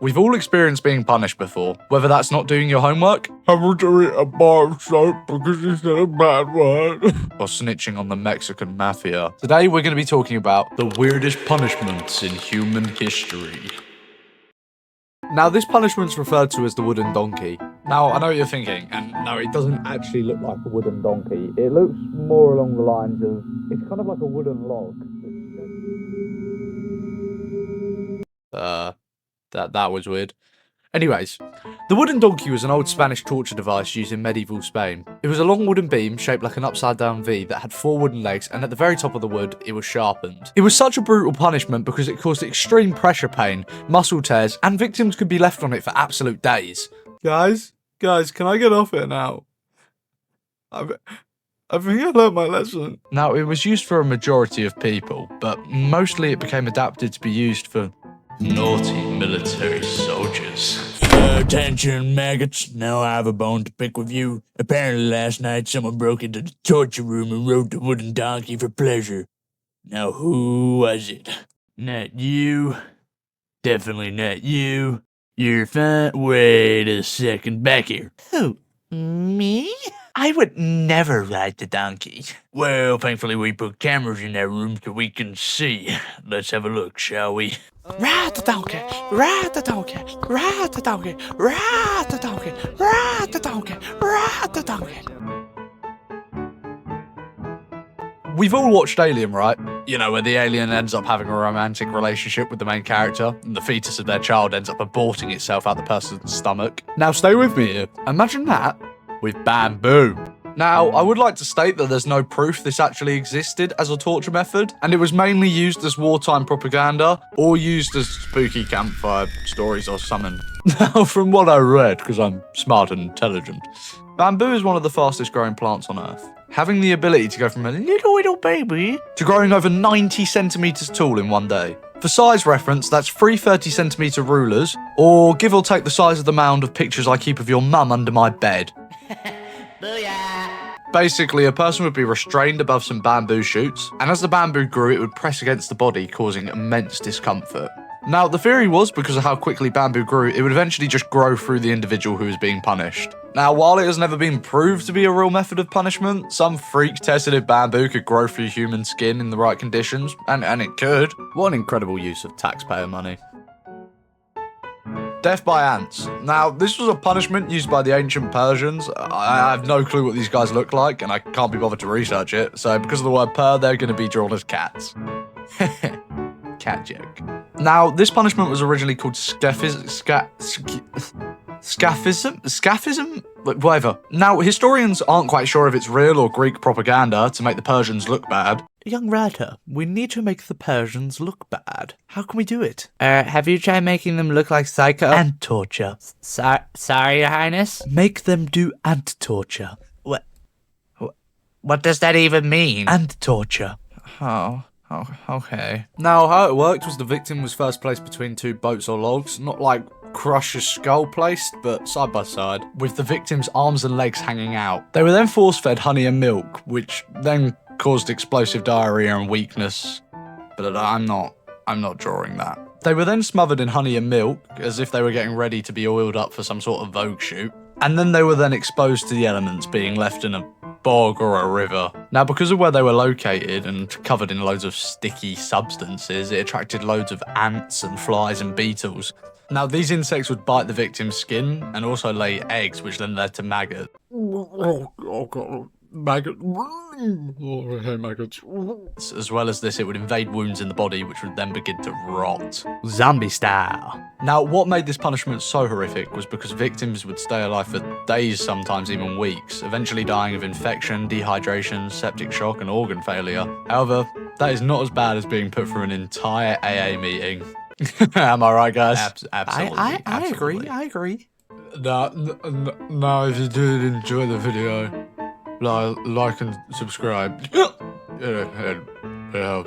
We've all experienced being punished before, whether that's not doing your homework, having to eat a bar of soap because you said a bad word. or snitching on the Mexican mafia. Today we're going to be talking about the weirdest punishments in human history. Now, this punishment's referred to as the wooden donkey. Now, I know what you're thinking, and no, it doesn't actually look like a wooden donkey. It looks more along the lines of, it's kind of like a wooden log. That was weird. Anyways, the wooden donkey was an old Spanish torture device used in medieval Spain. It was a long wooden beam shaped like an upside-down V that had 4 wooden legs, and at the very top of the wood, it was sharpened. It was such a brutal punishment because it caused extreme pressure pain, muscle tears, and victims could be left on it for absolute days. Guys, can I get off it now? I think I learned my lesson. Now, it was used for a majority of people, but mostly it became adapted to be used for naughty military soldiers. Attention, maggots. Now I have a bone to pick with you. Apparently last night someone broke into the torture room and rode the wooden donkey for pleasure. Now who was it? Not you. Definitely not you. You're fine. Wait a second. Back here. Who? Me? I would never ride the donkey. Well, thankfully we put cameras in that room so we can see. Let's have a look, shall we? Ride the donkey, ride the donkey, ride the donkey, ride the donkey, ride the donkey, ride the donkey. We've all watched Alien, right? You know, where the alien ends up having a romantic relationship with the main character, and the fetus of their child ends up aborting itself out the person's stomach. Now stay with me here. Imagine that with bamboo. Now, I would like to state that there's no proof this actually existed as a torture method, and it was mainly used as wartime propaganda, or used as spooky campfire stories or something. Now, from what I read, because I'm smart and intelligent, bamboo is one of the fastest growing plants on Earth, having the ability to go from a little baby to growing over 90 centimeters tall in one day. For size reference, that's 3 30-centimeter rulers, or give or take the size of the mound of pictures I keep of your mum under my bed. Basically, a person would be restrained above some bamboo shoots, and as the bamboo grew, it would press against the body, causing immense discomfort. Now, the theory was, because of how quickly bamboo grew, it would eventually just grow through the individual who was being punished. Now, while it has never been proved to be a real method of punishment, some freak tested if bamboo could grow through human skin in the right conditions, and it could. What an incredible use of taxpayer money. Death by ants. Now, this was a punishment used by the ancient Persians. I have no clue what these guys look like, and I can't be bothered to research it, so because of the word per, they're going to be drawn as cats. Cat joke. Now, this punishment was originally called scaphism? Whatever. Now, historians aren't quite sure if it's real or Greek propaganda to make the Persians look bad. Young writer, we need to make the Persians look bad. How can we do it? Have you tried making them look like psycho? Ant torture. Sorry, Your Highness? Make them do ant torture. What does that even mean? Ant torture. Oh, okay. Now, how it worked was the victim was first placed between 2 boats or logs, not like Crusher's skull placed, but side by side, with the victim's arms and legs hanging out. They were then force-fed honey and milk, which then caused explosive diarrhea and weakness, but I'm not drawing that. They were then smothered in honey and milk, as if they were getting ready to be oiled up for some sort of Vogue shoot, and then they were then exposed to the elements, being left in a bog or a river. Now, because of where they were located and covered in loads of sticky substances, it attracted loads of ants and flies and beetles. Now, these insects would bite the victim's skin and also lay eggs, which then led to maggots. Oh, God. Maggot. Oh, I hate maggots. As well as this, it would invade wounds in the body, which would then begin to rot. Zombie style. Now, what made this punishment so horrific was because victims would stay alive for days, sometimes even weeks, eventually dying of infection, dehydration, septic shock, and organ failure. However, that is not as bad as being put through an entire AA meeting. Am I right, guys? Absolutely. I agree. Now, if you did enjoy the video, like and subscribe. It helps.